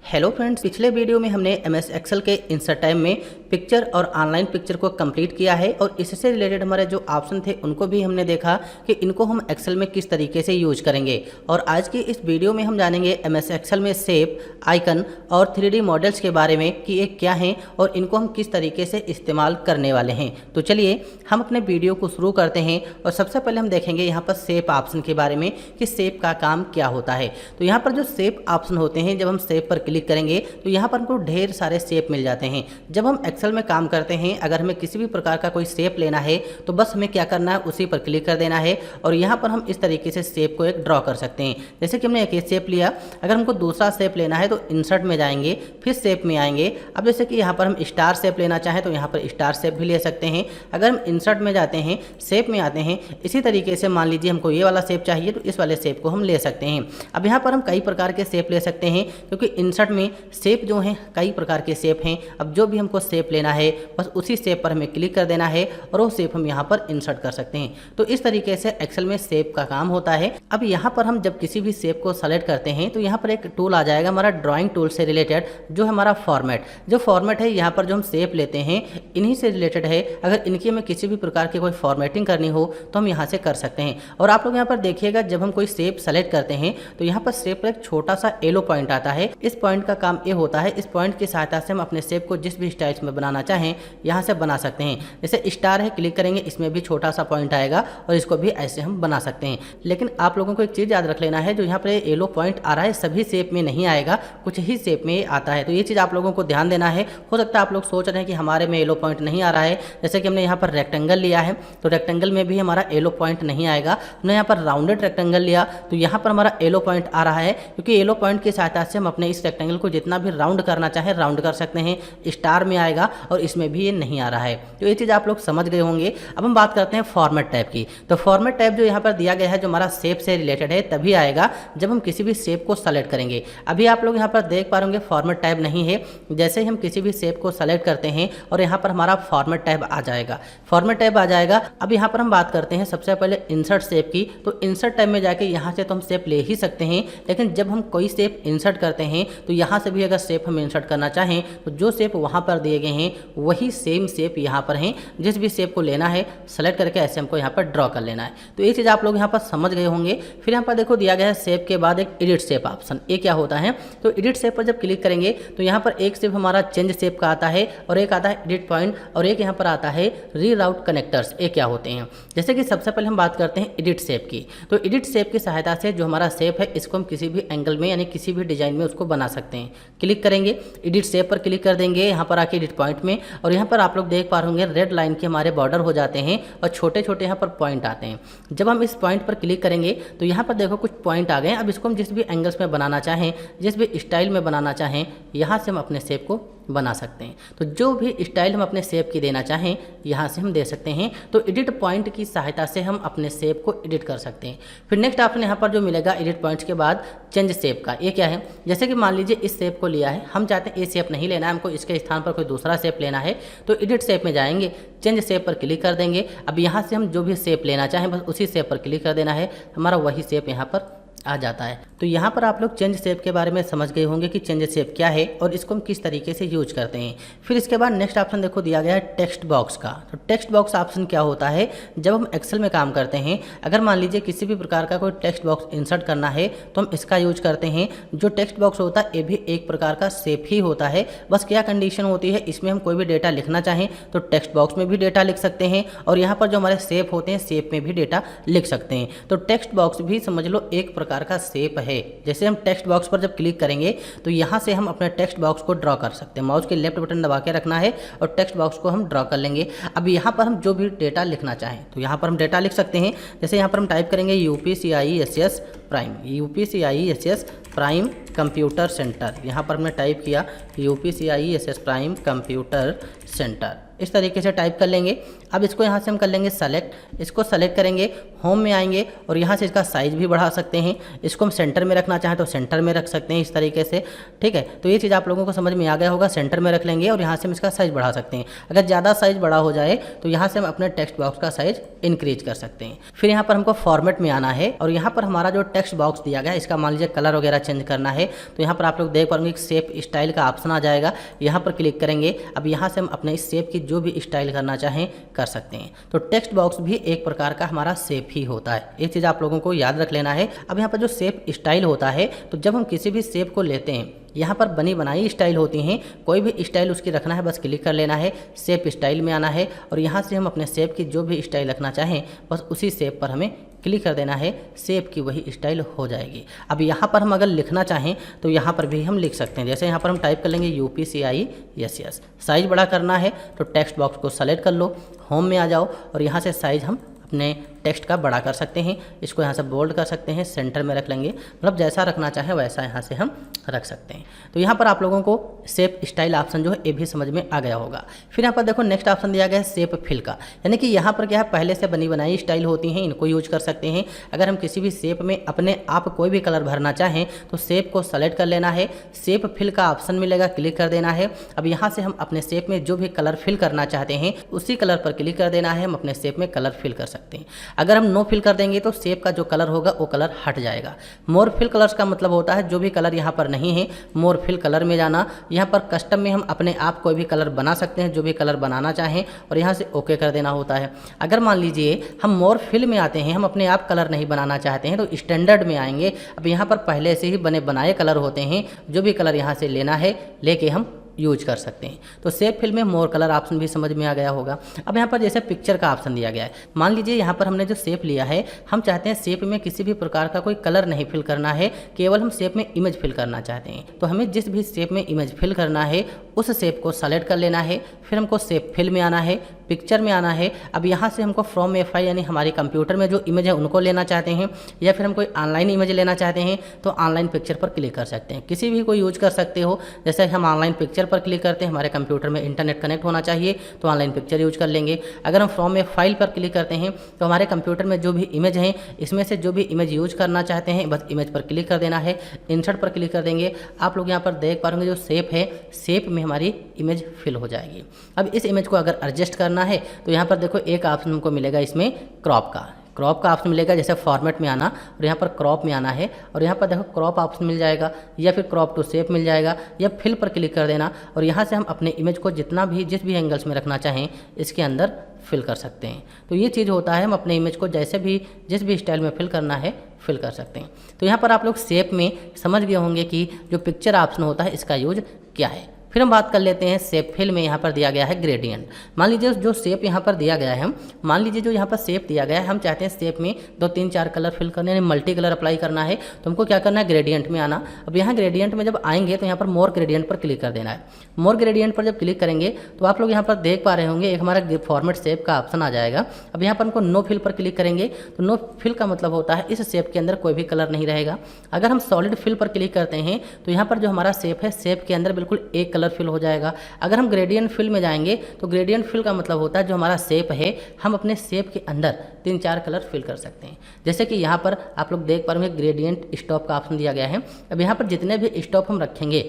Hello friends, पिछले video में हमने MS एक्सेल के इंसर्ट टाइम में पिक्चर और ऑनलाइन पिक्चर को कंप्लीट किया है और इससे रिलेटेड हमारे जो ऑप्शन थे उनको भी हमने देखा कि इनको हम एक्सेल में किस तरीके से यूज करेंगे। और आज की इस वीडियो में हम जानेंगे MS एक्सेल में शेप, आइकन और 3D मॉडल्स के बारे में कि ये क्या हैं और इनको हम किस तरीके से इस्तेमाल करने वाले हैं। तो चलिए हम अपने वीडियो को शुरू करते हैं और सबसे पहले हम देखेंगे यहाँ पर शेप ऑप्शन के बारे में कि शेप का काम क्या होता है। तो यहाँ पर जो शेप ऑप्शन होते हैं, जब हम शेप पर क्लिक करेंगे तो यहाँ पर हमको ढेर सारे शेप मिल जाते हैं। जब हम एक्सेल में काम करते हैं, अगर हमें किसी भी प्रकार का कोई शेप लेना है तो बस हमें क्या करना है, उसी पर क्लिक कर देना है और यहाँ पर हम इस तरीके से शेप को एक ड्रॉ कर सकते हैं। जैसे कि हमने एक शेप लिया, अगर हमको दूसरा शेप लेना है तो इंसर्ट में जाएंगे, फिर शेप में आएंगे। अब जैसे कि यहाँ पर हम स्टार शेप लेना चाहें तो यहाँ पर स्टार शेप भी ले सकते हैं। अगर हम इंसर्ट में जाते हैं, शेप में आते हैं, इसी तरीके से मान लीजिए हमको ये वाला शेप चाहिए तो इस वाले शेप को हम ले सकते हैं। अब यहाँ पर हम कई प्रकार के शेप ले सकते हैं क्योंकि इंसर्ट में शेप जो हैं कई प्रकार के शेप हैं। अब जो भी हमको शेप लेना है बस उसी शेप पर हमें क्लिक कर देना है और वो शेप हम यहाँ पर इंसर्ट कर सकते हैं। तो इस तरीके से एक्सेल में शेप का काम होता है। अब यहाँ पर हम जब किसी भी शेप को सेलेक्ट करते हैं तो यहाँ पर एक टूल आ जाएगा हमारा ड्राइंग टूल से रिलेटेड, जो हमारा फॉर्मेट। जो फॉर्मेट है यहाँ पर जो हम शेप लेते हैं इन्हीं से रिलेटेड है। अगर इनकी हमें किसी भी प्रकार की कोई फॉर्मेटिंग करनी हो तो हम यहाँ से कर सकते हैं। और आप लोग यहाँ पर देखिएगा, जब हम कोई शेप सेलेक्ट करते हैं तो यहाँ पर शेप पर एक छोटा सा येलो पॉइंट आता है। इस पॉइंट का काम ये होता है, इस पॉइंट की सहायता से हम अपने शेप को जिस भी स्टाइल्स में बनाना चाहें यहाँ से बना सकते हैं। जैसे स्टार है, क्लिक करेंगे, इसमें भी छोटा सा पॉइंट आएगा और इसको भी ऐसे हम बना सकते हैं। लेकिन आप लोगों को एक चीज़ याद रख लेना है, जो यहाँ पर येलो पॉइंट आ रहा है सभी शेप में नहीं आएगा, कुछ ही शेप में आता है। तो ये चीज़ आप लोगों को ध्यान देना है। हो सकता है आप लोग सोच रहे हैं कि हमारे में येलो पॉइंट नहीं आ रहा है। जैसे कि हमने यहाँ पर रेक्टेंगल लिया है तो रेक्टेंगल में भी हमारा येलो पॉइंट नहीं आएगा। हमने यहाँ पर राउंडेड रेक्टेंगल लिया तो यहाँ पर हमारा येलो पॉइंट आ रहा है, क्योंकि येलो पॉइंट की सहायता से हम अपने इस रेक्टेंगल को जितना भी राउंड करना चाहे राउंड कर सकते हैं। स्टार में आएगा और इसमें भी ये नहीं आ रहा है। तो ये चीज़ आप लोग समझ गए होंगे। अब हम बात करते हैं फॉर्मेट टैब की। तो फॉर्मेट टैब जो यहाँ पर दिया गया है, जो हमारा शेप से रिलेटेड है, तभी आएगा जब हम किसी भी शेप को सेलेक्ट करेंगे। अभी आप लोग यहाँ पर देख पा रहे फॉर्मेट टैब नहीं है। जैसे ही हम किसी भी शेप को सेलेक्ट करते हैं और यहाँ पर हमारा फॉर्मेट टैब आ जाएगा, फॉर्मेट टैब आ जाएगा। अब यहाँ पर हम बात करते हैं सबसे पहले इंसर्ट शेप की। तो इंसर्ट टैब में जाके यहाँ से तो हम शेप ले ही सकते हैं, लेकिन जब हम कोई शेप इंसर्ट करते हैं तो यहाँ से भी अगर शेप हम इंसर्ट करना चाहें तो जो शेप वहाँ पर दिए गए हैं वही सेम शेप यहाँ पर हैं। जिस भी शेप को लेना है सेलेक्ट करके ऐसे हमको यहाँ पर ड्रॉ कर लेना है। तो ये चीज़ आप लोग यहाँ पर समझ गए होंगे। फिर यहाँ पर देखो दिया गया है शेप के बाद एक एडिट शेप ऑप्शन। ये क्या होता है, तो एडिट शेप पर जब क्लिक करेंगे तो यहाँ पर एक शेप हमारा चेंज शेप का आता है और एक आता है एडिट पॉइंट और एक यहाँ पर आता है रीराउट कनेक्टर्स। ये क्या होते हैं, जैसे कि सबसे पहले हम बात करते हैं एडिट शेप की। तो एडिट शेप की सहायता से जो हमारा शेप है इसको हम किसी भी एंगल में यानी किसी भी डिजाइन में उसको बना सकते हैं। क्लिक करेंगे, एडिट शेप पर क्लिक कर देंगे, यहाँ पर आके एडिट पॉइंट में, और यहाँ पर आप लोग देख पा रहे होंगे रेड लाइन के हमारे बॉर्डर हो जाते हैं और छोटे छोटे यहाँ पर पॉइंट आते हैं। जब हम इस पॉइंट पर क्लिक करेंगे तो यहाँ पर देखो कुछ पॉइंट आ गए। अब इसको हम जिस भी एंगल्स में बनाना चाहें, जिस भी स्टाइल में बनाना चाहें, यहाँ से हम अपने शेप को बना सकते हैं। तो जो भी स्टाइल हम अपने शेप की देना चाहें यहाँ से हम दे सकते हैं। तो एडिट पॉइंट की सहायता से हम अपने शेप को एडिट कर सकते हैं। फिर नेक्स्ट ऑप्शन यहाँ पर जो मिलेगा एडिट पॉइंट्स के बाद चेंज शेप का। ये क्या है, जैसे कि मान लीजिए इस शेप को लिया है, हम चाहते हैं ये शेप नहीं लेना है, हमको इसके स्थान पर कोई दूसरा शेप लेना है। तो एडिट शेप में जाएंगे, चेंज शेप पर क्लिक कर देंगे। अब यहाँ से हम जो भी शेप लेना चाहें बस उसी शेप पर क्लिक कर देना है, हमारा वही शेप यहाँ पर आ जाता है। तो यहाँ पर आप लोग चेंज शेप के बारे में समझ गए होंगे कि चेंज शेप क्या है और इसको हम किस तरीके से यूज करते हैं। फिर इसके बाद नेक्स्ट ऑप्शन देखो दिया गया है टेक्स्ट बॉक्स का। तो टेक्स्ट बॉक्स ऑप्शन क्या होता है, जब हम एक्सेल में काम करते हैं, अगर मान लीजिए किसी भी प्रकार का कोई टेक्स्ट बॉक्स इंसर्ट करना है तो हम इसका यूज करते हैं। जो टेक्स्ट बॉक्स होता है ये भी एक प्रकार का शेप ही होता है। बस क्या कंडीशन होती है, इसमें हम कोई भी डेटा लिखना चाहें तो टेक्स्ट बॉक्स में भी डेटा लिख सकते हैं और यहाँ पर जो हमारे शेप होते हैं शेप में भी डेटा लिख सकते हैं। तो टेक्स्ट बॉक्स भी समझ लो एक प्रकार का शेप है। जैसे हम टेक्स्ट बॉक्स पर जब क्लिक करेंगे तो यहाँ से हम अपने टेक्स्ट बॉक्स को ड्रॉ कर सकते हैं। माउस के लेफ्ट बटन दबा के रखना है और टेक्स्ट बॉक्स को हम ड्रॉ कर लेंगे। अब यहाँ पर हम जो भी डेटा लिखना चाहें तो यहाँ पर हम डेटा लिख सकते हैं। जैसे यहाँ पर हम टाइप करेंगे UPCISS prime, UPCISS prime computer centre. यहाँ पर हमने टाइप किया UPCISS प्राइम कंप्यूटर सेंटर, इस तरीके से टाइप कर लेंगे। अब इसको यहाँ से हम कर लेंगे सेलेक्ट, इसको सेलेक्ट करेंगे, होम में आएंगे और यहाँ से इसका साइज़ भी बढ़ा सकते हैं। इसको हम सेंटर में रखना चाहें तो सेंटर में रख सकते हैं इस तरीके से, ठीक है। तो ये चीज़ आप लोगों को समझ में आ गया होगा, सेंटर में रख लेंगे और यहाँ से हम इसका साइज़ बढ़ा सकते हैं। अगर ज़्यादा साइज़ बड़ा हो जाए तो यहाँ से हम अपने टेक्स्ट बॉक्स का साइज़ इंक्रीज कर सकते हैं। फिर यहाँ पर हमको फॉर्मेट में आना है और यहाँ पर हमारा जो टेक्स्ट बॉक्स दिया गया है इसका मान लीजिए कलर वगैरह चेंज करना है, तो यहाँ पर आप लोग देख पाएंगे शेप स्टाइल का ऑप्शन आ जाएगा, यहाँ पर क्लिक करेंगे। अब यहाँ से हम अपने इस शेप की जो भी स्टाइल करना चाहें कर सकते हैं। तो टेक्स्ट बॉक्स भी एक प्रकार का हमारा शेप ही होता है, ये चीज़ आप लोगों को याद रख लेना है। अब यहाँ पर जो शेप स्टाइल होता है, तो जब हम किसी भी शेप को लेते हैं, यहाँ पर बनी बनाई स्टाइल होती हैं, कोई भी स्टाइल उसकी रखना है बस क्लिक कर लेना है, शेप स्टाइल में आना है और यहाँ से हम अपने शेप की जो भी स्टाइल रखना चाहें बस उसी शेप पर हमें क्लिक कर देना है, शेप की वही स्टाइल हो जाएगी। अब यहाँ पर हम अगर लिखना चाहें तो यहाँ पर भी हम लिख सकते हैं। जैसे यहाँ पर हम टाइप कर लेंगे UPCISS, साइज़ बड़ा करना है तो टेक्स्ट बॉक्स को सेलेक्ट कर लो, होम में आ जाओ और यहाँ से साइज़ हम अपने टेक्स्ट का बड़ा कर सकते हैं, इसको यहाँ से बोल्ड कर सकते हैं, सेंटर में रख लेंगे, मतलब जैसा रखना चाहे वैसा यहाँ से हम रख सकते हैं। तो यहाँ पर आप लोगों को शेप स्टाइल ऑप्शन जो है ये भी समझ में आ गया होगा। फिर यहाँ पर देखो नेक्स्ट ऑप्शन दिया गया है शेप फिल का, यानी कि यहाँ पर क्या है पहले से बनी बनाई स्टाइल होती हैं, इनको यूज कर सकते हैं। अगर हम किसी भी शेप में अपने आप कोई भी कलर भरना चाहें तो शेप को सेलेक्ट कर लेना है, शेप फिल का ऑप्शन मिलेगा, क्लिक कर देना है। अब यहाँ से हम अपने शेप में जो भी कलर फिल करना चाहते हैं उसी कलर पर क्लिक कर देना है, हम अपने शेप में कलर फिल कर सकते हैं। अगर हम नो फिल कर देंगे तो शेप का जो कलर होगा वो कलर हट जाएगा। मोर फिल कलर्स का मतलब होता है जो भी कलर यहाँ पर नहीं है मोर फिल कलर में जाना। यहाँ पर कस्टम में हम अपने आप कोई भी कलर बना सकते हैं, जो भी कलर बनाना चाहें और यहाँ से ओके कर देना होता है। अगर मान लीजिए हम मोर फिल में आते हैं, हम अपने आप कलर नहीं बनाना चाहते हैं तो स्टैंडर्ड में आएंगे। अब यहाँ पर पहले से ही बने बनाए कलर होते हैं, जो भी कलर यहाँ से लेना है लेके हम यूज कर सकते हैं। तो शेप फिल में मोर कलर ऑप्शन भी समझ में आ गया होगा। अब यहाँ पर जैसे पिक्चर का ऑप्शन दिया गया है, मान लीजिए यहाँ पर हमने जो शेप लिया है, हम चाहते हैं शेप में किसी भी प्रकार का कोई कलर नहीं फिल करना है, केवल हम शेप में इमेज फिल करना चाहते हैं। तो हमें जिस भी शेप में इमेज फिल करना है उस शेप को सेलेक्ट कर लेना है, फिर हमको शेप फिल में आना है, पिक्चर में आना है। अब यहाँ से हमको फ्रॉम FI यानी हमारे कंप्यूटर में जो इमेज है उनको लेना चाहते हैं या फिर हम कोई ऑनलाइन इमेज लेना चाहते हैं तो ऑनलाइन पिक्चर पर क्लिक कर सकते हैं, किसी भी को यूज कर सकते हो। जैसे हम ऑनलाइन पिक्चर पर क्लिक करते हैं, हमारे कंप्यूटर में इंटरनेट कनेक्ट होना चाहिए तो ऑनलाइन पिक्चर यूज कर लेंगे। अगर हम फ्रॉम फाइल पर क्लिक करते हैं तो हमारे कंप्यूटर में जो भी इमेज हैं इसमें से जो भी इमेज यूज करना चाहते हैं बस इमेज पर क्लिक कर देना है, इंसर्ट पर क्लिक कर देंगे। आप लोग यहाँ पर देख पा रहे होंगे जो शेप है, शेप में हमारी इमेज फिल हो जाएगी। अब इस इमेज को अगर एडजस्ट करना है तो यहाँ पर देखो एक ऑप्शन हमको मिलेगा इसमें क्रॉप का ऑप्शन मिलेगा। जैसे फॉर्मेट में आना और यहाँ पर क्रॉप में आना है और यहाँ पर देखो क्रॉप ऑप्शन मिल जाएगा या फिर क्रॉप टू शेप मिल जाएगा या फिल पर क्लिक कर देना और यहाँ से हम अपने इमेज को जिस भी एंगल्स में रखना चाहें इसके अंदर फिल कर सकते हैं। तो ये चीज़ होता है, हम अपने इमेज को जिस भी स्टाइल में फिल करना है फिल कर सकते हैं। तो यहाँ पर आप लोग शेप में समझ गए होंगे कि जो पिक्चर ऑप्शन होता है इसका यूज क्या है। फिर हम बात कर लेते हैं शेप फिल में। यहाँ पर दिया गया है ग्रेडियंट। मान लीजिए जो शेप यहाँ पर दिया गया है, मान लीजिए जो यहाँ पर शेप दिया गया है, हम चाहते हैं शेप में 2-3-4 कलर फिल करने यानी मल्टी कलर अप्लाई करना है तो हमको क्या करना है ग्रेडियंट में आना। अब यहाँ ग्रेडियंट में जब आएंगे तो यहाँ पर मोर ग्रेडियंट पर क्लिक कर देना है। मोर ग्रेडियंट पर जब क्लिक करेंगे तो आप लोग यहाँ पर देख पा रहे होंगे एक हमारा फॉर्मेट शेप का ऑप्शन आ जाएगा। अब यहाँ पर हमको नो फिल पर क्लिक करेंगे तो नो फिल का मतलब होता है इस शेप के अंदर कोई भी कलर नहीं रहेगा। अगर हम सॉलिड फिल पर क्लिक करते हैं तो यहाँ पर जो हमारा शेप है शेप के अंदर बिल्कुल एक कलर फिल हो जाएगा। अगर हम ग्रेडियंट फिल में जाएंगे तो ग्रेडियंट फिल का मतलब होता है जो हमारा शेप है हम अपने शेप के अंदर 3-4 कलर फिल कर सकते हैं। जैसे कि यहाँ पर आप लोग देख पा रहे होंगे ग्रेडियंट स्टॉप का ऑप्शन दिया गया है। अब यहाँ पर जितने भी स्टॉप हम रखेंगे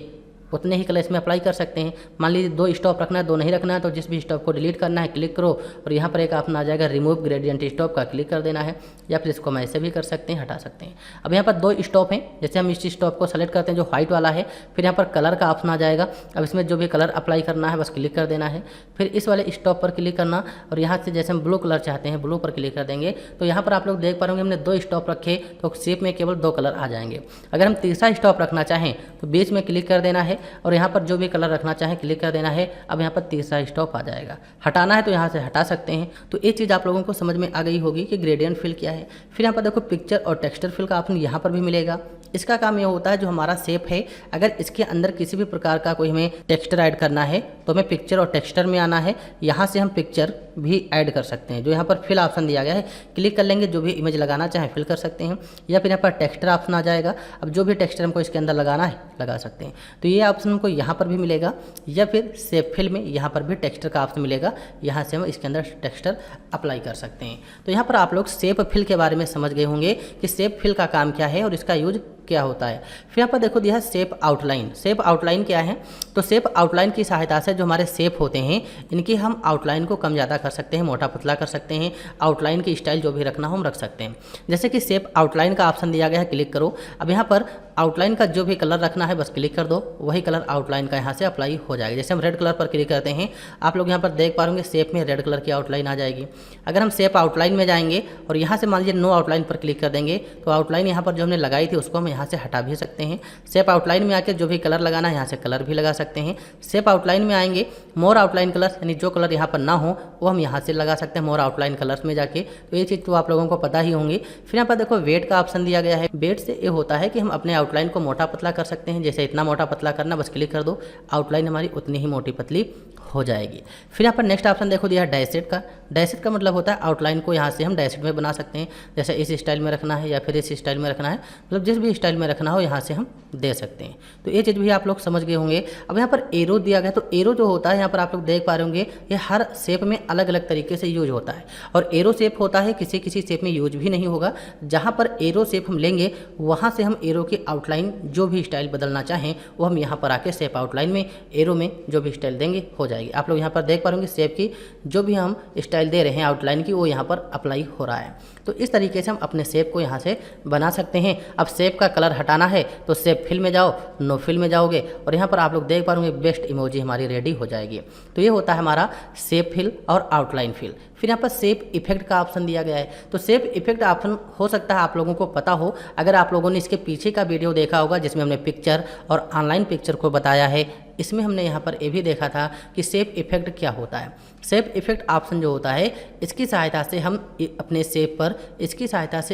उतने ही कलर इसमें अप्लाई कर सकते हैं। मान लीजिए 2 स्टॉप रखना है, 2 नहीं रखना है तो जिस भी स्टॉप को डिलीट करना है क्लिक करो और यहाँ पर एक ऑप्शन आ जाएगा रिमूव ग्रेडियंट स्टॉप का, क्लिक कर देना है या फिर इसको हम ऐसे भी कर सकते हैं, हटा सकते हैं। अब यहाँ पर 2 स्टॉप हैं, जैसे हम इस स्टॉप को सेलेक्ट करते हैं जो व्हाइट वाला है, फिर यहाँ पर कलर का ऑप्शन आ जाएगा। अब इसमें जो भी कलर अप्लाई करना है बस क्लिक कर देना है, फिर इस वाले स्टॉप पर क्लिक करना और यहाँ से जैसे हम ब्लू कलर चाहते हैं ब्लू पर क्लिक कर देंगे। तो यहाँ पर आप लोग देख पा रहे होंगे हमने 2 स्टॉप रखे तो शेप में केवल 2 कलर आ जाएंगे। अगर हम तीसरा स्टॉप रखना चाहें तो बीच में क्लिक कर देना है और यहाँ पर जो भी कलर रखना चाहें क्लिक कर देना है। अब यहाँ पर तीसरा स्टॉप आ जाएगा, हटाना है तो यहाँ से हटा सकते हैं। तो ये चीज़ आप लोगों को समझ में आ गई होगी कि ग्रेडियंट फिल क्या है। फिर यहाँ पर देखो पिक्चर और टेक्सचर फिल का ऑप्शन यहाँ पर भी मिलेगा। इसका काम ये होता है जो हमारा शेप है, अगर इसके अंदर किसी भी प्रकार का कोई हमें टेक्सचर ऐड करना है तो हमें पिक्चर और टेक्सचर में आना है। यहाँ से हम पिक्चर भी ऐड कर सकते हैं। जो यहाँ पर फिल ऑप्शन दिया गया है, क्लिक कर लेंगे, जो भी इमेज लगाना चाहें फिल कर सकते हैं, या फिर यहाँ पर टेक्सचर ऑप्शन आ जाएगा। अब जो भी टेक्सचर हमको इसके अंदर लगाना है लगा सकते हैं। तो ये ऑप्शन हमको यहाँ पर भी मिलेगा, या फिर शेप फिल में यहाँ पर भी टेक्सचर का ऑप्शन मिलेगा, यहाँ से हम इसके अंदर टेक्सचर अप्लाई कर सकते हैं। तो यहाँ पर आप लोग शेप फिल के बारे में समझ गए होंगे कि शेप फिल का काम क्या है और इसका यूज क्या होता है। फिर यहाँ पर देखो दिया है शेप आउटलाइन। शेप आउटलाइन क्या है? तो शेप आउटलाइन की सहायता से जो हमारे शेप होते हैं इनकी हम आउटलाइन को कम ज़्यादा कर सकते हैं, मोटा पतला कर सकते हैं, आउटलाइन की स्टाइल जो भी रखना हो हम रख सकते हैं। जैसे कि शेप आउटलाइन का ऑप्शन दिया गया है, क्लिक करो। अब यहाँ पर आउटलाइन का जो भी कलर रखना है बस क्लिक कर दो, वही कलर आउटलाइन का यहाँ से अप्लाई हो जाएगा। जैसे हम रेड कलर पर क्लिक करते हैं, आप लोग यहाँ पर देख पा रहे शेप में रेड कलर की आउटलाइन आ जाएगी। अगर हम शेप आउटलाइन में जाएंगे और यहाँ से मान लीजिए नो आउटलाइन पर क्लिक कर देंगे तो आउटलाइन यहाँ पर जो हमने लगाई थी उसको हम यहाँ से हटा भी सकते हैं। शेप आउटलाइन में आके जो भी कलर लगाना है यहाँ से कलर भी लगा सकते हैं। शेप आउटलाइन में आएंगे, मोर आउटलाइन कलर्स, यानी जो कलर यहाँ पर ना हो वो हम यहाँ से लगा सकते हैं मोर आउटलाइन कलर्स में जाके। तो ये चीज़ तो आप लोगों को पता ही होंगी। फिर यहाँ पर देखो वेट का ऑप्शन दिया गया है। वेट से ये होता है कि हम अपने आउटलाइन को मोटा पतला कर सकते हैं। जैसे इतना मोटा पतला करना, बस क्लिक कर दो, आउटलाइन हमारी उतनी ही मोटी पतली हो जाएगी। फिर यहाँ पर नेक्स्ट ऑप्शन देखो दिया है डैशेड का। डैशेड का मतलब होता है आउटलाइन को यहाँ से हम डैशेड में बना सकते हैं। जैसे इस स्टाइल में रखना है या फिर इस स्टाइल में रखना है, मतलब जिस भी स्टाइल में रखना हो यहाँ से हम दे सकते हैं। तो ये चीज़ भी आप लोग समझ गए होंगे। अब यहाँ पर एरो दिया गया, तो एरो जो होता है यहाँ पर आप लोग देख पा रहे होंगे ये हर शेप में अलग अलग तरीके से यूज होता है। और एरो शेप होता है किसी किसी शेप में यूज भी नहीं होगा। जहाँ पर एरो शेप हम लेंगे वहाँ से हम एरो की आउटलाइन जो भी स्टाइल बदलना चाहें वो हम यहाँ पर आके शेप आउटलाइन में एरो में जो भी स्टाइल देंगे हो जाएगी। आप लोग यहाँ पर देख पा रहे होंगे शेप की जो भी हम स्टाइल दे रहे हैं आउटलाइन की वो यहाँ पर अप्लाई हो रहा है। तो इस तरीके से हम अपने शेप को यहाँ से बना सकते हैं। अब शेप का कलर हटाना है तो शेप फिल में जाओ, नो फिल में जाओगे और यहाँ पर आप लोग देख पा रहे होंगे बेस्ट इमोजी हमारी रेडी हो जाएगी। तो ये होता है हमारा शेप फिल और आउटलाइन फिल। फिर यहाँ पर शेप इफेक्ट का ऑप्शन दिया गया है। तो शेप इफेक्ट ऑप्शन हो सकता है आप लोगों को पता हो, अगर आप लोगों ने इसके पीछे का वीडियो देखा होगा जिसमें हमने पिक्चर और ऑनलाइन पिक्चर को बताया है। इसमें हमने यहाँ पर ये भी देखा था कि शेप इफेक्ट क्या होता है। शेप इफेक्ट ऑप्शन जो होता है इसकी सहायता से हम अपने शेप पर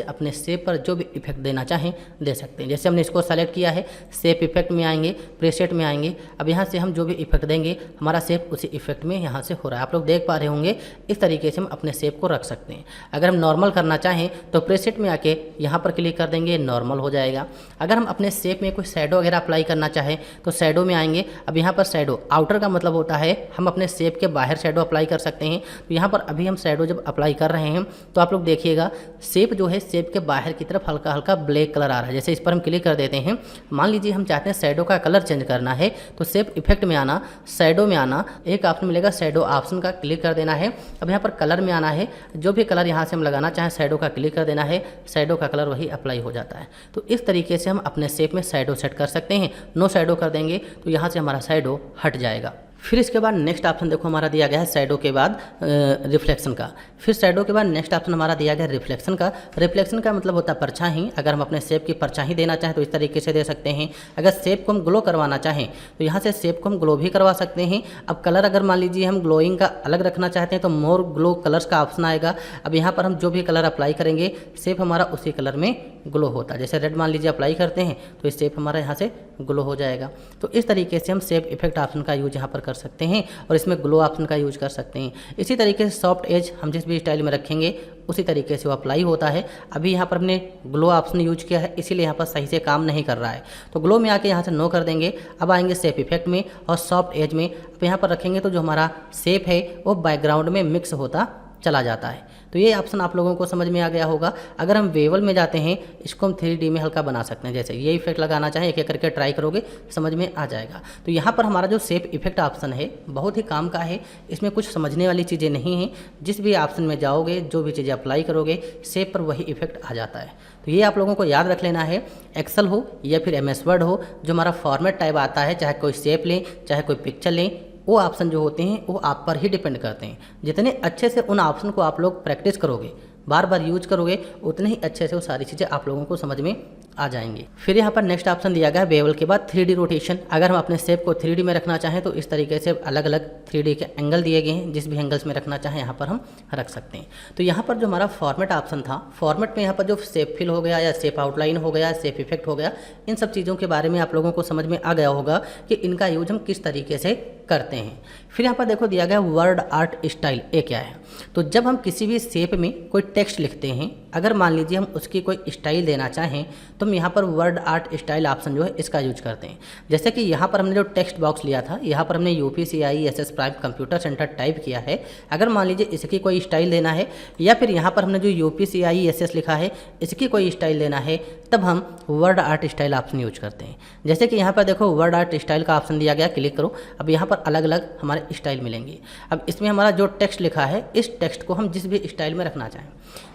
अपने शेप पर जो भी इफेक्ट देना चाहें दे सकते हैं। जैसे हमने इसको सेलेक्ट किया है, शेप इफेक्ट में आएंगे, प्रीसेट में आएंगे। अब यहाँ से हम जो भी इफेक्ट देंगे हमारा शेप उसी इफेक्ट में यहाँ से हो रहा है। आप लोग देख पा रहे होंगे इस तरीके से हम अपने शेप को रख सकते हैं। अगर हम नॉर्मल करना चाहें तो प्रीसेट में आके यहाँ पर क्लिक कर देंगे, नॉर्मल हो जाएगा। अगर हम अपने शेप में कोई शैडो वगैरह अप्लाई करना चाहें तो शैडो में आएंगे। अब यहाँ पर शैडो आउटर का मतलब होता है हम अपने शेप के बाहर शैडो अप्लाई कर सकते हैं। तो यहाँ पर अभी हम शैडो जब अप्लाई कर रहे हैं तो आप लोग देखिएगा शेप जो है शेप के बाहर की तरफ हल्का हल्का ब्लैक कलर आ रहा है। जैसे इस पर हम क्लिक कर देते हैं, मान लीजिए हम चाहते हैं शैडो का कलर चेंज करना है तो शेप इफेक्ट में आना, शैडो में आना, एक ऑप्शन मिलेगा शैडो ऑप्शन का क्लिक कर देना है। अब यहाँ पर कलर में आना है, जो भी कलर यहाँ से हम लगाना चाहें शैडो का क्लिक कर देना है, शैडो का कलर वही अप्लाई हो जाता है। तो इस तरीके से हम अपने शेप में शैडो सेट कर सकते हैं। नो शैडो कर देंगे तो यहाँ से हमारा शैडो हट जाएगा। फिर इसके बाद नेक्स्ट ऑप्शन देखो हमारा दिया गया है शैडो के बाद रिफ्लेक्शन का। फिर शैडो के बाद नेक्स्ट ऑप्शन हमारा दिया गया है रिफ्लेक्शन का। रिफ्लेक्शन का मतलब होता है परछाई। अगर हम अपने शेप की परछाई देना चाहें तो इस तरीके से दे सकते हैं। अगर शेप को हम ग्लो करवाना चाहें तो यहाँ से शेप को हम ग्लो भी करवा सकते हैं। अब कलर अगर मान लीजिए हम ग्लोइंग का अलग रखना चाहते हैं तो मोर ग्लो कलर्स का ऑप्शन आएगा। अब यहाँ पर हम जो भी कलर अप्लाई करेंगे शेप हमारा उसी कलर में ग्लो होता है। जैसे रेड मान लीजिए अप्लाई करते हैं तो इस शेप हमारा यहाँ से ग्लो हो जाएगा। तो इस तरीके से हम शेप इफेक्ट ऑप्शन का यूज यहाँ पर कर सकते हैं और इसमें ग्लो ऑप्शन का यूज कर सकते हैं। इसी तरीके से सॉफ्ट एज हम जिस भी स्टाइल में रखेंगे उसी तरीके से वो अप्लाई होता है। अभी यहाँ पर हमने ग्लो ऑप्शन यूज किया है इसीलिए यहाँ पर सही से काम नहीं कर रहा है। तो ग्लो में आके यहाँ से नो कर देंगे। अब आएंगे शेप इफेक्ट में और सॉफ्ट एज में। अब यहाँ पर रखेंगे तो जो हमारा शेप है वो बैकग्राउंड में मिक्स होता चला जाता है। तो ये ऑप्शन आप लोगों को समझ में आ गया होगा। अगर हम वेवल में जाते हैं इसको हम 3D में हल्का बना सकते हैं। जैसे ये इफेक्ट लगाना चाहें एक एक करके ट्राई करोगे समझ में आ जाएगा। तो यहाँ पर हमारा जो शेप इफेक्ट ऑप्शन है बहुत ही काम का है। इसमें कुछ समझने वाली चीज़ें नहीं हैं। जिस भी ऑप्शन में जाओगे जो भी चीज़ें अप्लाई करोगे शेप पर वही इफेक्ट आ जाता है। तो ये आप लोगों को याद रख लेना है। एक्सेल हो या फिर MS वर्ड हो, जो हमारा फॉर्मेट टाइप आता है, चाहे कोई शेप लें चाहे कोई पिक्चर लें, वो ऑप्शन जो होते हैं वो आप पर ही डिपेंड करते हैं। जितने अच्छे से उन ऑप्शन को आप लोग प्रैक्टिस करोगे, बार बार यूज करोगे, उतने ही अच्छे से वो सारी चीज़ें आप लोगों को समझ में आ जाएंगे। फिर यहाँ पर नेक्स्ट ऑप्शन दिया गया है बेवल के बाद 3D रोटेशन। अगर हम अपने शेप को 3D में रखना चाहें तो इस तरीके से अलग अलग 3D के एंगल दिए गए हैं, जिस भी एंगल्स में रखना चाहें यहाँ पर हम रख सकते हैं। तो यहाँ पर जो हमारा फॉर्मेट ऑप्शन था, फॉर्मेट में यहाँ पर जो शेप फिल हो गया या शेप आउटलाइन हो गया, शेप इफेक्ट हो गया, इन सब चीज़ों के बारे में आप लोगों को समझ में आ गया होगा कि इनका यूज हम किस तरीके से करते हैं। फिर यहाँ पर देखो दिया गया वर्ड आर्ट स्टाइल, ये क्या है। तो जब हम किसी भी शेप में कोई टेक्स्ट लिखते हैं, अगर मान लीजिए हम उसकी कोई स्टाइल देना चाहें तो हम यहाँ पर वर्ड आर्ट स्टाइल ऑप्शन जो है इसका यूज करते हैं। जैसे कि यहाँ पर हमने जो टेक्स्ट बॉक्स लिया था, यहाँ पर हमने UPCISS prime computer centre type किया है। अगर मान लीजिए इसकी कोई स्टाइल देना है, या फिर यहाँ पर हमने जो UPCISS लिखा है इसकी कोई स्टाइल देना है, तब हम word art style option use करते हैं। जैसे कि यहाँ पर देखो वर्ड आर्ट स्टाइल का ऑप्शन दिया गया, क्लिक करो। अब यहाँ पर अलग अलग हमारे स्टाइल मिलेंगे। अब इसमें हमारा जो टेक्स्ट लिखा है, इस टेक्स्ट को हम जिस भी स्टाइल में रखना चाहें,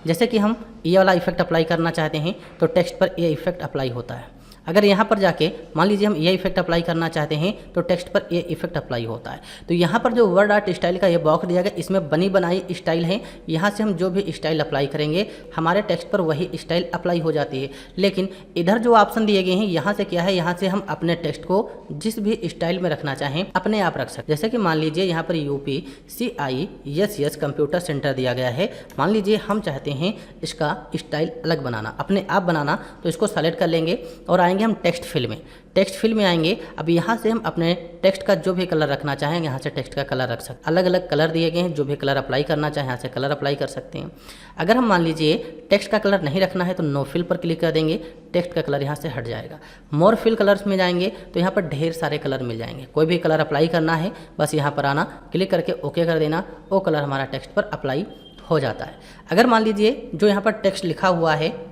जैसे कि हम ये वाला इफेक्ट अप्लाई करना चाहते हैं तो टेक्स्ट पर ये इफेक्ट अप्लाई होता है। अगर यहाँ पर जाके मान लीजिए हम ये इफेक्ट अप्लाई करना चाहते हैं तो टेक्स्ट पर ये इफेक्ट अप्लाई होता है। तो यहाँ पर जो वर्ड आर्ट स्टाइल का ये बॉक्स दिया गया, इसमें बनी बनाई स्टाइल है। यहाँ से हम जो भी स्टाइल अप्लाई करेंगे हमारे टेक्स्ट पर वही स्टाइल अप्लाई हो जाती है। लेकिन इधर जो ऑप्शन दिए गए हैं, यहाँ से क्या है, यहाँ से हम अपने टेक्स्ट को जिस भी स्टाइल में रखना चाहें अपने आप रख सकते। जैसे कि मान लीजिए यहाँ पर UPCISS कंप्यूटर सेंटर दिया गया है। मान लीजिए हम चाहते हैं इसका स्टाइल अलग बनाना, अपने आप बनाना, तो इसको सेलेक्ट कर लेंगे और आएंगे हम टेक्स्ट फिल में। टेक्स्ट फिल में आएंगे। अब यहाँ से हम अपने टेक्स्ट का जो भी कलर रखना चाहें यहाँ से टेक्स्ट का कलर रख सकते हैं। अलग अलग कलर दिए गए हैं, जो भी कलर अप्लाई करना चाहें यहाँ से कलर अप्लाई कर सकते हैं। अगर हम मान लीजिए टेक्स्ट का कलर नहीं रखना है तो नो फिल पर क्लिक कर देंगे, टेक्स्ट का कलर यहाँ से हट जाएगा। मोर फिल कलर्स में जाएंगे तो यहाँ पर ढेर सारे कलर मिल जाएंगे। कोई भी कलर अप्लाई करना है बस यहाँ पर आना, क्लिक करके ओके कर देना, वो कलर हमारा टेक्स्ट पर अप्लाई हो जाता है। अगर मान लीजिए जो यहाँ पर टेक्स्ट लिखा हुआ है,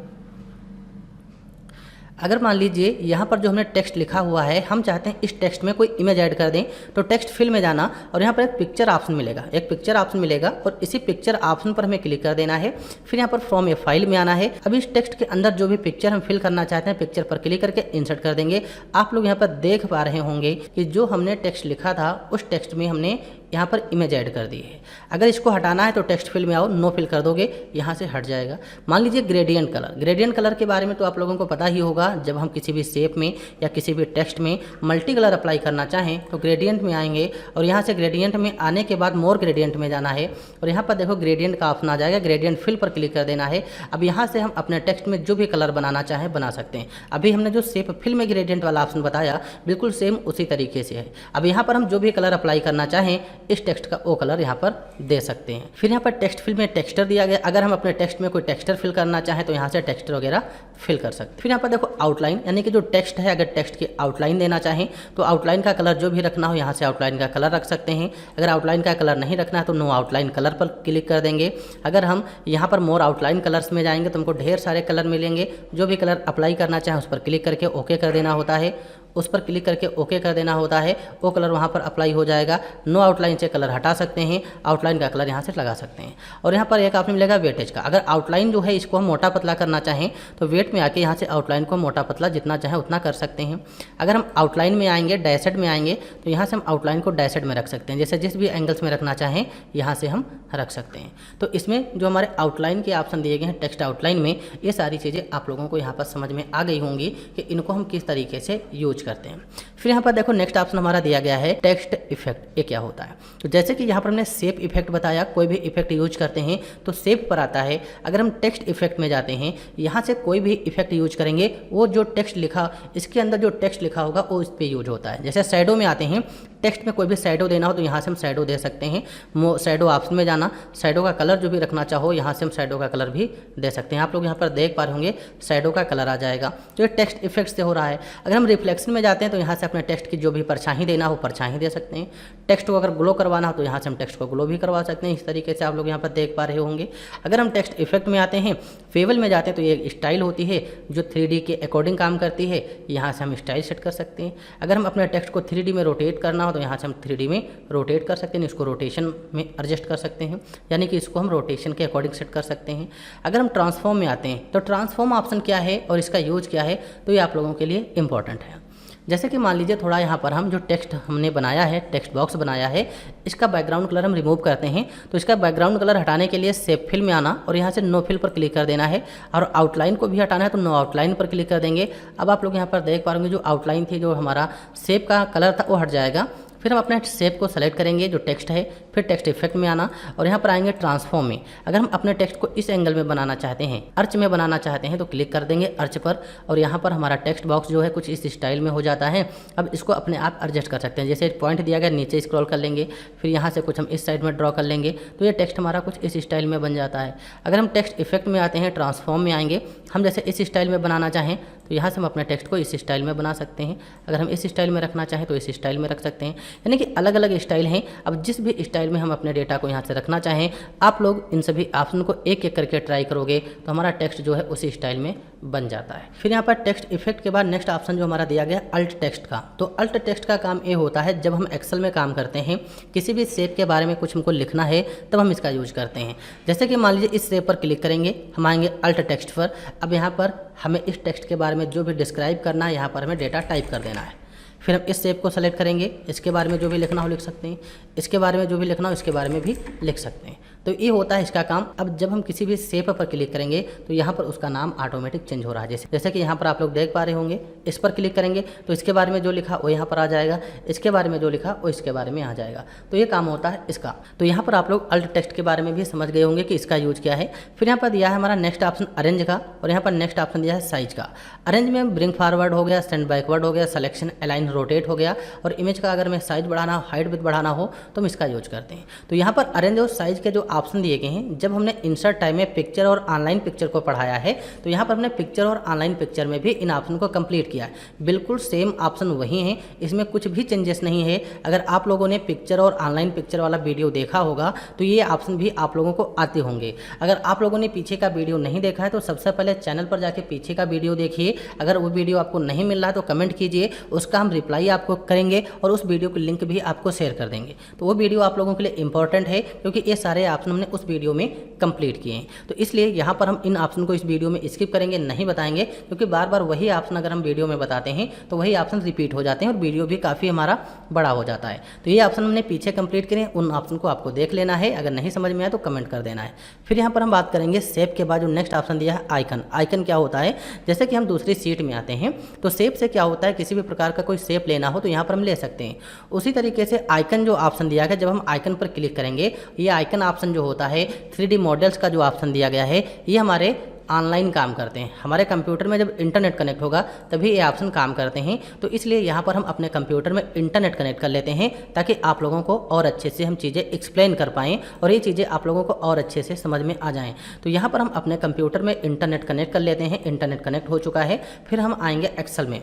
अगर मान लीजिए यहाँ पर जो हमने टेक्स्ट लिखा हुआ है, हम चाहते हैं इस टेक्स्ट में कोई इमेज ऐड कर दें, तो टेक्स्ट फिल में जाना और यहाँ पर एक पिक्चर ऑप्शन मिलेगा, एक पिक्चर ऑप्शन मिलेगा और इसी पिक्चर ऑप्शन पर हमें क्लिक कर देना है। फिर यहाँ पर फ्रॉम ए फाइल में आना है। अब इस टेक्स्ट के अंदर जो भी पिक्चर हम फिल करना चाहते हैं, पिक्चर पर क्लिक करके इंसर्ट कर देंगे। आप लोग यहाँ पर देख पा रहे होंगे कि जो हमने टेक्स्ट लिखा था उस टेक्स्ट में हमने यहाँ पर इमेज ऐड कर दी है। अगर इसको हटाना है तो टेक्स्ट फिल में आओ, नो फिल कर दोगे, यहाँ से हट जाएगा। मान लीजिए ग्रेडियंट कलर, ग्रेडियंट कलर के बारे में तो आप लोगों को पता ही होगा। जब हम किसी भी शेप में या किसी भी टेक्स्ट में मल्टी कलर अप्लाई करना चाहें तो ग्रेडियंट में आएंगे और यहाँ से ग्रेडियंट में आने के बाद मोर ग्रेडियंट में जाना है और यहाँ पर देखो ग्रेडियंट का ऑप्शन आ जाएगा, ग्रेडियंट फिल पर क्लिक कर देना है। अब यहाँ से हम अपने टेक्स्ट में जो भी कलर बनाना चाहें बना सकते हैं। अभी हमने जो शेप फिल में ग्रेडियंट वाला ऑप्शन बताया बिल्कुल सेम उसी तरीके से है। अब यहाँ पर हम जो भी कलर अप्लाई करना चाहें इस टेक्स्ट का वो कलर यहाँ पर दे सकते हैं। फिर यहाँ पर टेक्स्ट फिल में टेक्सचर दिया गया। अगर हम अपने टेक्स्ट में कोई टेक्सचर फिल करना चाहें तो यहाँ से टेक्सचर वगैरह फिल कर सकते हैं। फिर यहाँ पर देखो आउटलाइन, यानी कि जो टेक्स्ट है, अगर टेक्स्ट की आउटलाइन देना चाहें तो आउटलाइन का कलर जो भी रखना हो यहाँ से आउटलाइन का कलर रख सकते हैं। अगर आउटलाइन का कलर नहीं रखना है तो नो आउटलाइन कलर पर क्लिक कर देंगे। अगर हम यहाँ पर मोर आउटलाइन कलर्स में जाएंगे तो हमको ढेर सारे कलर मिलेंगे। जो भी कलर अप्लाई करना चाहें उस पर क्लिक करके ओके कर देना होता है, उस पर क्लिक करके ओके कर देना होता है, वो कलर वहाँ पर अप्लाई हो जाएगा। नो आउटलाइन से कलर हटा सकते हैं, आउटलाइन का कलर यहाँ से लगा सकते हैं। और यहाँ पर एक ऑप्शन मिलेगा वेटेज का। अगर आउटलाइन जो है इसको हम मोटा पतला करना चाहें तो वेट में आके यहाँ से आउटलाइन को मोटा पतला जितना चाहें उतना कर सकते हैं। अगर हम आउटलाइन में आएंगे, डैशेड में आएंगे तो यहाँ से हम आउटलाइन को डैशेड में रख सकते हैं। जैसे जिस भी एंगल्स में रखना चाहें यहाँ से हम रख सकते हैं। तो इसमें जो हमारे आउटलाइन के ऑप्शन दिए गए हैं टेक्स्ट आउटलाइन में, ये सारी चीज़ें आप लोगों को यहाँ पर समझ में आ गई होंगी कि इनको हम किस तरीके से यूज करते हैं। फिर यहाँ पर देखो नेक्स्ट ऑप्शन हमारा दिया गया है टेक्स्ट इफेक्ट। ये क्या होता है? तो जैसे कि यहाँ पर हमने शेप इफेक्ट बताया, कोई भी इफेक्ट यूज करते हैं तो शेप पर आता है। अगर हम टेक्स्ट इफेक्ट में जाते हैं, यहाँ से कोई भी इफेक्ट यूज करेंगे, वो जो टेक्स्ट लिखा, इसके अंदर जो टेक्स्ट लिखा होगा वो इस पर यूज होता है। जैसे शैडो में आते हैं, टेक्स्ट में कोई भी शैडो देना हो तो यहाँ से हम शैडो दे सकते हैं। शैडो ऑप्शन में जाना, शैडो का कलर जो भी रखना चाहो यहाँ से हम शैडो का कलर भी दे सकते हैं। आप लोग यहाँ पर देख पा रहे होंगे शैडो का कलर आ जाएगा, तो ये टेक्स्ट इफेक्ट से हो रहा है। अगर हम रिफ्लेक्शन में जाते हैं तो यहाँ से अपने टेक्स्ट की जो भी परछाई देना हो परछाई दे सकते हैं। टेक्स्ट को अगर ग्लो करवाना हो तो यहाँ से हम टेक्स्ट को ग्लो भी करवा सकते हैं। इस तरीके से आप लोग यहाँ पर देख पा रहे होंगे। अगर हम टेक्स्ट इफेक्ट में आते हैं, फेवल में जाते हैं तो ये एक स्टाइल होती है जो 3D के अकॉर्डिंग काम करती है। यहाँ से हम स्टाइल सेट कर सकते हैं। अगर हम अपने टेक्स्ट को 3D में रोटेट करना हो तो यहाँ से हम 3D में रोटेट कर सकते हैं। इसको रोटेशन में एडजस्ट कर सकते हैं, यानी कि इसको हम रोटेशन के अकॉर्डिंग सेट कर सकते हैं। अगर हम ट्रांसफॉर्म में आते हैं तो ट्रांसफॉर्म ऑप्शन क्या है और इसका यूज क्या है, तो ये आप लोगों के लिए इंपॉर्टेंट है। जैसे कि मान लीजिए थोड़ा यहाँ पर हम जो टेक्स्ट हमने बनाया है, टेक्स्ट बॉक्स बनाया है, इसका बैकग्राउंड कलर हम रिमूव करते हैं। तो इसका बैकग्राउंड कलर हटाने के लिए सेव फिल में आना और यहाँ से नो फिल पर क्लिक कर देना है, और आउटलाइन को भी हटाना है तो नो आउटलाइन पर क्लिक कर देंगे। अब आप लोग यहाँ पर देख पाएंगे जो आउटलाइन थी, जो हमारा सेव का कलर था, वो हट जाएगा। फिर हम अपने सेव को सेलेक्ट करेंगे जो टेक्स्ट है, फिर टेक्स्ट इफेक्ट में आना और यहाँ पर आएंगे ट्रांसफॉर्म में। अगर हम अपने टेक्स्ट को इस एंगल में बनाना चाहते हैं, अर्च में बनाना चाहते हैं, तो क्लिक कर देंगे अर्च पर, और यहाँ पर हमारा टेक्स्ट बॉक्स जो है कुछ इस स्टाइल में हो जाता है। अब इसको अपने आप एडजस्ट कर सकते हैं, जैसे पॉइंट दिया गया नीचे स्क्रॉल कर लेंगे, फिर यहाँ से कुछ हम इस साइड में ड्रॉ कर लेंगे, तो ये टेक्स्ट हमारा कुछ इस स्टाइल में बन जाता है। अगर हम टेक्स्ट इफेक्ट में आते हैं, ट्रांसफॉर्म में आएंगे, हम जैसे इस स्टाइल में बनाना चाहें तो यहाँ से हम अपने टेक्स्ट को इस स्टाइल में बना सकते हैं। अगर हम इस स्टाइल में रखना चाहें तो इस स्टाइल में रख सकते हैं, यानी कि अलग अलग स्टाइल हैं। अब जिस भी स्टाइल में हम अपने डेटा को यहाँ से रखना चाहें, आप लोग इन सभी ऑप्शन को एक एक करके ट्राई करोगे तो हमारा टेक्स्ट जो है उसी स्टाइल में बन जाता है। फिर यहाँ पर टेक्स्ट इफेक्ट के बाद नेक्स्ट ऑप्शन जो हमारा दिया गया अल्ट टेक्स्ट का। तो अल्ट टेक्स्ट का काम ये होता है, जब हम एक्सेल में काम करते हैं, किसी भी शेप के बारे में कुछ हमको लिखना है, तब हम इसका यूज करते हैं। जैसे कि मान लीजिए इस शेप पर क्लिक करेंगे, हम आएंगे अल्ट टेक्स्ट पर। अब यहाँ पर हमें इस टेक्स्ट के बारे में जो भी डिस्क्राइब करना है, यहाँ पर हमें डेटा टाइप कर देना है। फिर हम इस शेप को सेलेक्ट करेंगे, इसके बारे में जो भी लिखना हो लिख सकते हैं, इसके बारे में जो भी लिखना हो इसके बारे में भी लिख सकते हैं। तो ये होता है इसका काम। अब जब हम किसी भी शेप पर क्लिक करेंगे तो यहाँ पर उसका नाम ऑटोमेटिक चेंज हो रहा है। जैसे कि यहाँ पर आप लोग देख पा रहे होंगे, इस पर क्लिक करेंगे तो इसके बारे में जो लिखा वो यहाँ पर आ जाएगा, इसके बारे में जो लिखा वो इसके बारे में आ जाएगा। तो ये काम होता है इसका। तो यहाँ पर आप लोग अल्ट टेक्स्ट के बारे में भी समझ गए होंगे कि इसका यूज क्या है। फिर यहाँ पर दिया है हमारा नेक्स्ट ऑप्शन अरेंज का, और यहाँ पर नेक्स्ट ऑप्शन दिया है साइज का। अरेंज में ब्रिंग फॉरवर्ड हो गया, सेंड बैकवर्ड हो गया, सिलेक्शन, अलाइन, रोटेट हो गया, और इमेज का अगर मैं साइज बढ़ाना हो, हाइट विड्थ बढ़ाना हो तो हम इसका यूज करते हैं। तो यहाँ पर अरेंज और साइज के जो ऑप्शन दिए गए हैं, जब हमने इंसर्ट टाइम में पिक्चर और ऑनलाइन पिक्चर को पढ़ाया है, तो यहाँ पर हमने पिक्चर और ऑनलाइन पिक्चर में भी इन ऑप्शन को कंप्लीट किया है। बिल्कुल सेम ऑप्शन वही है, इसमें कुछ भी चेंजेस नहीं है। अगर आप लोगों ने पिक्चर और ऑनलाइन पिक्चर वाला वीडियो देखा होगा तो ये ऑप्शन भी आप लोगों को आते होंगे। अगर आप लोगों ने पीछे का वीडियो नहीं देखा है तो सबसे पहले चैनल पर जाके पीछे का वीडियो देखिए। अगर वो वीडियो आपको नहीं मिल रहा है तो कमेंट कीजिए, उसका हम रिप्लाई आपको करेंगे और उस वीडियो की लिंक भी आपको शेयर कर देंगे। तो वो वीडियो आप लोगों के लिए इंपॉर्टेंट है, क्योंकि ये सारे ऑप्शन हमने उस वीडियो में कंप्लीट किए हैं। तो इसलिए यहाँ पर हम इन ऑप्शन को इस वीडियो में स्किप करेंगे, नहीं बताएंगे, क्योंकि बार बार वही ऑप्शन अगर हम वीडियो में बताते हैं तो वही ऑप्शन रिपीट हो जाते हैं और वीडियो भी काफ़ी हमारा बड़ा हो जाता है। तो ये ऑप्शन हमने पीछे कंप्लीट करे, उन ऑप्शन को आपको देख लेना है। अगर नहीं समझ में आए तो कमेंट कर देना है। फिर यहाँ पर हम बात करेंगे शेप के बाद जो नेक्स्ट ऑप्शन दिया है आइकन। आइकन क्या होता है, जैसे कि हम दूसरी सीट में आते हैं तो शेप से क्या होता है, किसी भी प्रकार का कोई शेप लेना हो तो यहाँ पर हम ले सकते हैं। उसी तरीके से आइकन जो ऑप्शन दिया गया, जब हम आइकन पर क्लिक करेंगे, ये आइकन ऑप्शन जो होता है 3D मॉडल्स का जो ऑप्शन दिया गया है, ये हमारे ऑनलाइन काम करते हैं। हमारे कंप्यूटर में जब इंटरनेट कनेक्ट होगा तभी ये ऑप्शन काम करते हैं। तो इसलिए यहाँ पर हम अपने कंप्यूटर में इंटरनेट कनेक्ट कर लेते हैं, ताकि आप लोगों को और अच्छे से हम चीज़ें एक्सप्लेन कर पाएँ और ये चीज़ें आप लोगों को और अच्छे से समझ में आ जाएँ। तो यहाँ पर हम अपने कंप्यूटर में इंटरनेट कनेक्ट कर लेते हैं। इंटरनेट कनेक्ट हो चुका है। फिर हम आएंगे एक्सेल में।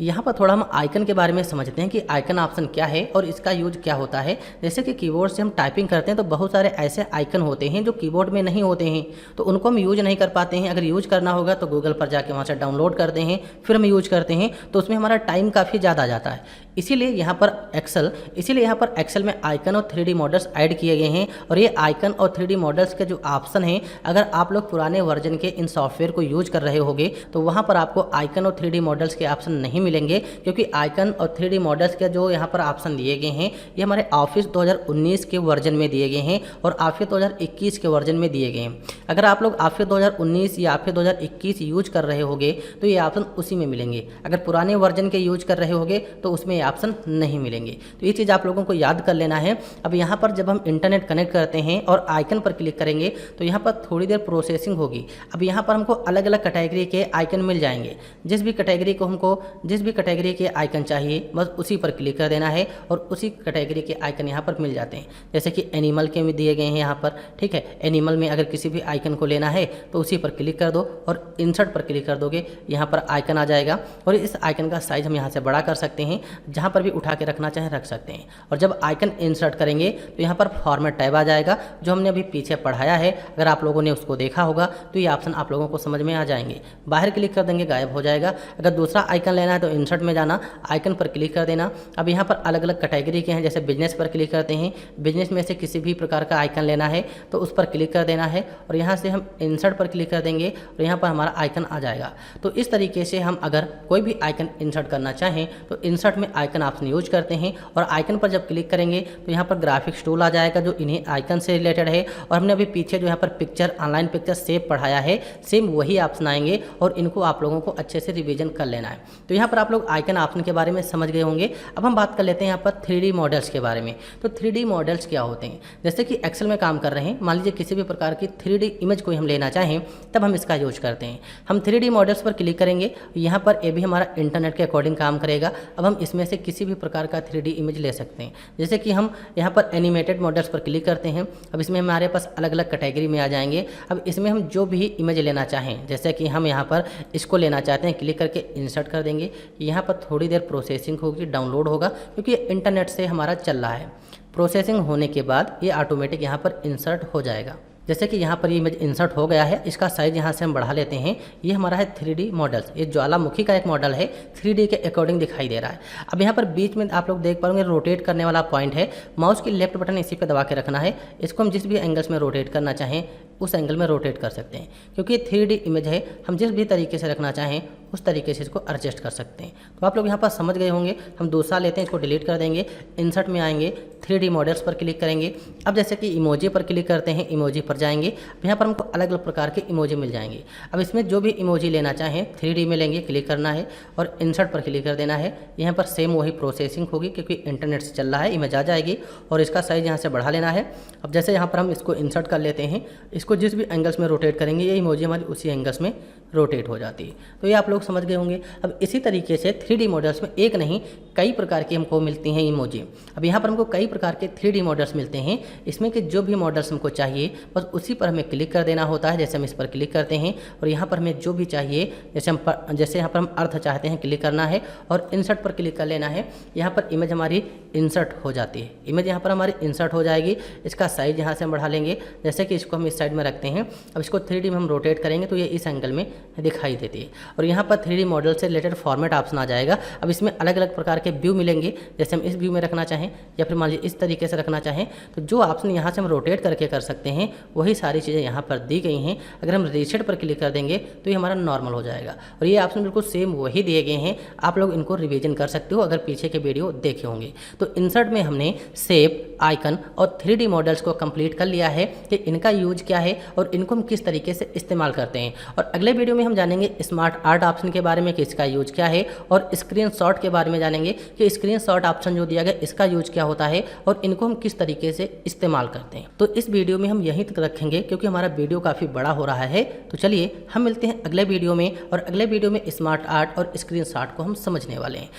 यहाँ पर थोड़ा हम आइकन के बारे में समझते हैं कि आइकन ऑप्शन क्या है और इसका यूज क्या होता है। जैसे कि कीबोर्ड से हम टाइपिंग करते हैं तो बहुत सारे ऐसे आइकन होते हैं जो कीबोर्ड में नहीं होते हैं, तो उनको हम यूज नहीं कर पाते हैं। अगर यूज करना होगा तो गूगल पर जाके वहाँ से डाउनलोड करते हैं, फिर हम यूज करते हैं, तो उसमें हमारा टाइम काफ़ी ज़्यादा जाता है। इसीलिए यहाँ पर एक्सेल में आइकन और 3D मॉडल्स ऐड किए गए हैं। और ये आइकन और 3D मॉडल्स के जो ऑप्शन हैं, अगर आप लोग पुराने वर्जन के इन सॉफ्टवेयर को यूज कर रहे होंगे तो वहाँ पर आपको आइकन और 3D मॉडल्स के ऑप्शन नहीं मिलेंगे, क्योंकि आइकन और 3D मॉडल्स के जो यहाँ पर ऑप्शन दिए गए हैं ये हमारे ऑफिस 2019 के वर्जन में दिए गए हैं और ऑफिस 2021 के वर्जन में दिए गए हैं। अगर आप लोग ऑफिस 2019 या ऑफिस 2021 यूज कर रहे होंगे तो ये ऑप्शन उसी में मिलेंगे। अगर पुराने वर्जन के यूज कर रहे होंगे तो उसमें ऑप्शन नहीं मिलेंगे। तो ये चीज़ आप लोगों को याद कर लेना है। अब यहाँ पर जब हम इंटरनेट कनेक्ट करते हैं और आइकन पर क्लिक करेंगे तो यहाँ पर थोड़ी देर प्रोसेसिंग होगी। अब यहाँ पर हमको अलग अलग कैटेगरी के आइकन मिल जाएंगे। जिस भी कैटेगरी के आइकन चाहिए बस उसी पर क्लिक कर देना है और उसी कैटेगरी के आइकन यहाँ पर मिल जाते हैं। जैसे कि एनिमल के भी दिए गए हैं यहाँ पर, ठीक है। एनिमल में अगर किसी भी आइकन को लेना है तो उसी पर क्लिक कर दो और इंसर्ट पर क्लिक कर दोगे, यहाँ पर आइकन आ जाएगा। और इस आइकन का साइज हम यहाँ से बड़ा कर सकते हैं, जहाँ पर भी उठा के रखना चाहें रख सकते हैं। और जब आइकन इंसर्ट करेंगे तो यहाँ पर फॉर्मेट टैब आ जाएगा, जो हमने अभी पीछे पढ़ाया है। अगर आप लोगों ने उसको देखा होगा तो ये ऑप्शन आप लोगों को समझ में आ जाएंगे। बाहर क्लिक कर देंगे, गायब हो जाएगा। अगर दूसरा आइकन लेना है तो इंसर्ट में जाना, आइकन पर क्लिक कर देना। अब यहाँ पर अलग अलग कैटेगरी के हैं, जैसे बिजनेस पर क्लिक करते हैं, बिजनेस में से किसी भी प्रकार का आइकन लेना है तो उस पर क्लिक कर देना है और यहाँ से हम इंसर्ट पर क्लिक कर देंगे। देंगे और यहाँ पर हमारा आइकन आ जाएगा। तो इस तरीके से हम अगर कोई भी आइकन इंसर्ट करना चाहें तो इंसर्ट में आइकन ऑप्शन यूज करते हैं और आइकन पर जब क्लिक करेंगे तो यहाँ पर ग्राफिक्स टूल आ जाएगा जो इन्हीं आइकन से रिलेटेड है। और हमने अभी पीछे जो यहाँ पर पिक्चर ऑनलाइन पिक्चर सेव पढ़ाया है, सेम वही ऑप्शन आएंगे और इनको आप लोगों को अच्छे से रिवीजन कर लेना है। तो यहाँ पर आप लोग आइकन ऑप्शन के बारे में समझ गए होंगे। अब हम बात कर लेते हैं यहाँ पर 3D मॉडल्स के बारे में। तो 3D मॉडल्स क्या होते हैं? जैसे कि एक्सेल में काम कर रहे हैं, मान लीजिए किसी भी प्रकार की 3D इमेज कोई हम लेना चाहें तब हम इसका यूज करते हैं। हम 3D मॉडल्स पर क्लिक करेंगे, यहाँ पर ये भी हमारा इंटरनेट के अकॉर्डिंग काम करेगा। अब हम इसमें से किसी भी प्रकार का 3D इमेज ले सकते हैं। जैसे कि हम यहाँ पर एनिमेटेड मॉडल्स पर क्लिक करते हैं। अब इसमें हमारे पास अलग अलग कैटेगरी में आ जाएंगे। अब इसमें हम जो भी इमेज लेना चाहें, जैसे कि हम यहाँ पर इसको लेना चाहते हैं, क्लिक करके इंसर्ट कर देंगे। यहाँ पर थोड़ी देर प्रोसेसिंग होगी, डाउनलोड होगा, क्योंकि इंटरनेट से हमारा चल रहा है। प्रोसेसिंग होने के बाद ये ऑटोमेटिक यहाँ पर इंसर्ट हो जाएगा। जैसे कि यहाँ पर ये इमेज इंसर्ट हो गया है, इसका साइज यहाँ से हम बढ़ा लेते हैं। ये हमारा है 3D मॉडल्स। ये ज्वालामुखी का एक मॉडल है, 3D के अकॉर्डिंग दिखाई दे रहा है। अब यहाँ पर बीच में आप लोग देख पाएंगे रोटेट करने वाला पॉइंट है। माउस की लेफ्ट बटन इसी पे दबा के रखना है। इसको हम जिस भी एंगल्स में रोटेट करना चाहें उस एंगल में रोटेट कर सकते हैं, क्योंकि ये 3D इमेज है। हम जिस भी तरीके से रखना चाहें उस तरीके से इसको एडजस्ट कर सकते हैं। तो आप लोग यहाँ पर समझ गए होंगे। हम दूसरा लेते हैं, इसको डिलीट कर देंगे। इंसर्ट में आएंगे, 3D मॉडल्स पर क्लिक करेंगे। अब जैसे कि इमोजी पर क्लिक करते हैं, इमोजी पर जाएंगे। यहाँ पर हमको अलग अलग प्रकार के इमोजी मिल जाएंगे। अब इसमें जो भी इमोजी लेना चाहें 3D में लेंगे, क्लिक करना है और इंसर्ट पर क्लिक कर देना है। यहाँ पर सेम वही प्रोसेसिंग होगी, क्योंकि इंटरनेट से चल रहा है, इमेज आ जाएगी और इसका साइज यहाँ से बढ़ा लेना है। अब जैसे यहाँ पर हम इसको इंसर्ट कर लेते हैं, इसको जिस भी एंगल्स में रोटेट करेंगे ये इमोजी हमारी उसी एंगल्स में रोटेट हो जाती है। तो ये आप लोग समझ गए होंगे। अब इसी तरीके से 3D मॉडल्स में एक नहीं कई प्रकार की हमको मिलती हैं इमोजी। अब यहाँ पर हमको कई प्रकार के 3D मॉडल्स मिलते हैं। इसमें कि जो भी मॉडल्स हमको चाहिए बस उसी पर हमें क्लिक कर देना होता है। जैसे हम इस पर क्लिक करते हैं और यहाँ पर हमें जो भी चाहिए, जैसे यहाँ पर हम अर्थ चाहते हैं, क्लिक करना है और इंसर्ट पर क्लिक कर लेना है। यहाँ पर इमेज हमारी इंसर्ट हो जाती है। इमेज यहाँ पर हमारी इंसर्ट हो जाएगी। इसका साइज यहाँ से हम बढ़ा लेंगे। जैसे कि इसको हम इस साइड में रखते हैं। अब इसको 3D में हम रोटेट करेंगे तो ये इस एंगल में दिखाई देती है। और यहाँ पर 3D मॉडल से रिलेटेड फॉर्मेट ऑप्शन आ जाएगा। अब इसमें अलग अलग प्रकार के व्यू मिलेंगे। जैसे हम इस व्यू में रखना चाहें या फिर मान लीजिए इस तरीके से रखना चाहें, तो जो ऑप्शन यहाँ से हम रोटेट करके कर सकते हैं वही सारी चीज़ें यहाँ पर दी गई हैं। अगर हम रीसेट पर क्लिक कर देंगे तो ये हमारा नॉर्मल हो जाएगा। और ये ऑप्शन बिल्कुल सेम वही दिए गए हैं। आप लोग इनको रिवीजन कर सकते हो अगर पीछे के वीडियो देखे होंगे। तो इंसर्ट में हमने शेप, आइकन और 3D मॉडल्स को कंप्लीट कर लिया है कि इनका यूज क्या है और इनको हम किस तरीके से इस्तेमाल करते हैं। और अगले वीडियो में हम जानेंगे स्मार्ट आर्ट ऑप्शन के बारे में कि इसका यूज क्या है, और स्क्रीनशॉट के बारे में जानेंगे कि स्क्रीनशॉट ऑप्शन जो दिया गया इसका यूज क्या होता है और इनको हम किस तरीके से इस्तेमाल करते हैं। तो इस वीडियो में हम यहीं तक रखेंगे क्योंकि हमारा वीडियो काफ़ी बड़ा हो रहा है। तो चलिए हम मिलते हैं अगले वीडियो में, और अगले वीडियो में स्मार्ट आर्ट और स्क्रीनशॉट को हम समझने वाले हैं।